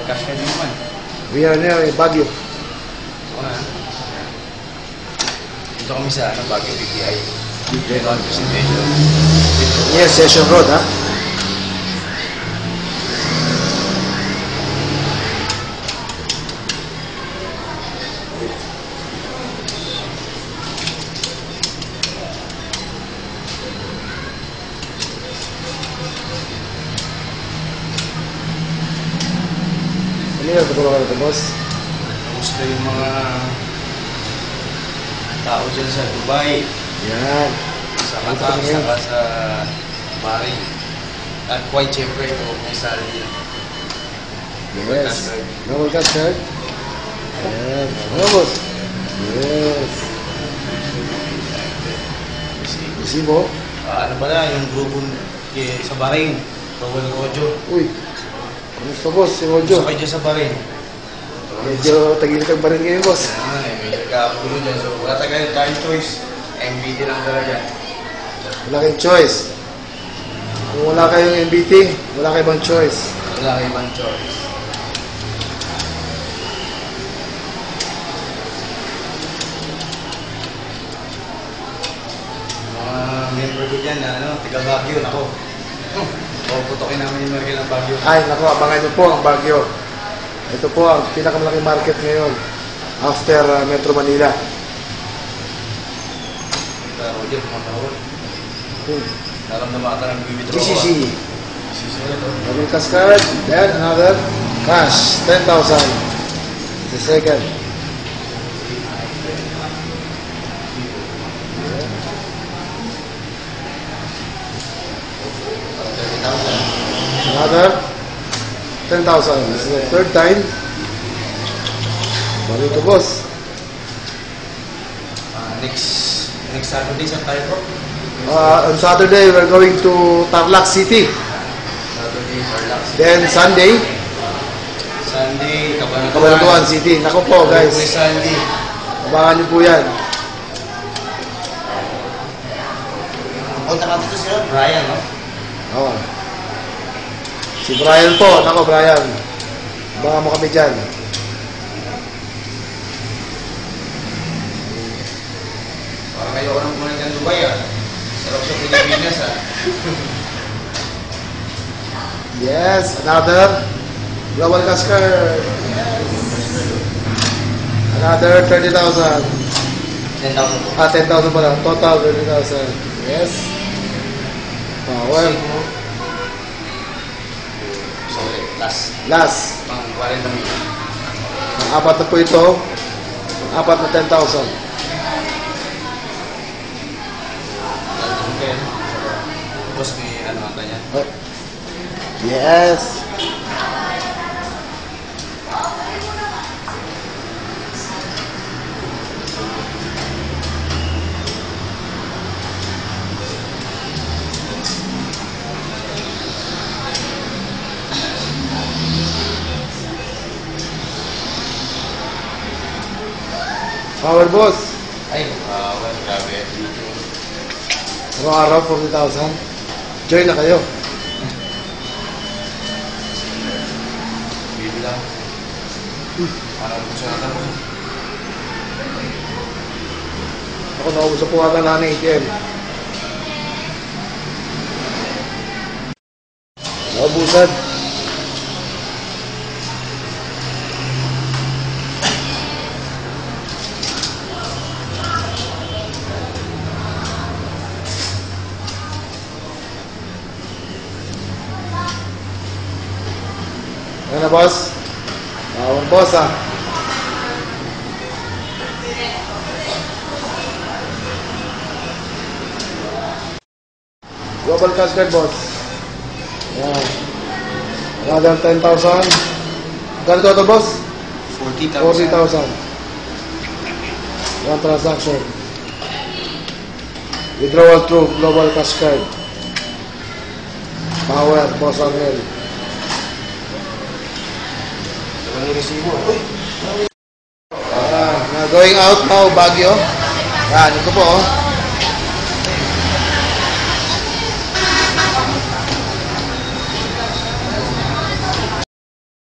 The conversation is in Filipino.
cash ka naman. We are near Baguio. Dito kami sa Baguio BPI. Dito ang presentation. Yes, Session Road, ha? Ano yung natapuro ka na, boss? Gusto yung mga tao dyan sa Dubai. Yan. Sa Qatar, saka sa Bahrain. At Kuwait, siyempre, may sala din. Yes. Global cash card. Yan. Ano, boss? Yes. Resibo. Ano pala, yung grupo sa Bahrain. Rowel Rojo. Uy. Kamusta, boss? Si Rojo. Gusto kayo dyan sa Bahrain. Medyo tagilitag pa rin ngayon, boss. May nagkakagulo dyan. So, wala tayong choice. MBT lang talaga. Wala kayong choice. Kung wala kayong MBT, wala kayong ibang choice. Wala kayong ibang choice. Mga member ko dyan na taga Baguio, nako. Puputokin namin yung Merkel ng Baguio. Ay, naku, abangan nyo po ang Baguio. Ito po ang pinakamalaking market ngayon after Metro Manila. Roger, kumatawag. Naramdaman ka ng withdraw. GCC. Double cash card. Then another cash. 10,000. The second. Another 10,000. This is the third time. Balik to, boss. Next Saturday, saan tayo, bro? On Saturday, we're going to Tarlac City. Saturday, Tarlac City. Then Sunday, Cabanatuan City. Naku po, guys. Sunday. Abangan niyo po yan. Punta ka dito sila, Brian, no? Oo. Si Brian po. Naku, Brian. Abangan mo kami dyan. Parang kayo ko nang pumunta ng Dubai, ah. Sarap sa Pilipinas, ah. Yes, another global cash card. Another 30,000. 10,000 po. 10,000 pala. Total 30,000. Yes. Power. Sorry, Last. Pang 40 mil. Ang apat na po ito. Ang apat na 10,000. Okay. Tapos may ano ata niya. Yes. Power, boss. Ay, well, grabe. Araw-araw 40,000. Join na kayo. Bibi lang. Parang gusto natin mo. Ako naubos sa puwakan na ng ATM. Naubusan. Ano na, boss? Tawang boss, ah. Global cash card, boss. Yan. Another 10,000. Ganito ito, boss? 40,000. 40,000. One transaction. Withdrawal through global cash card. Power, boss Angel. Ang resibo. Going out now, Baguio. Yan, ito po, oh.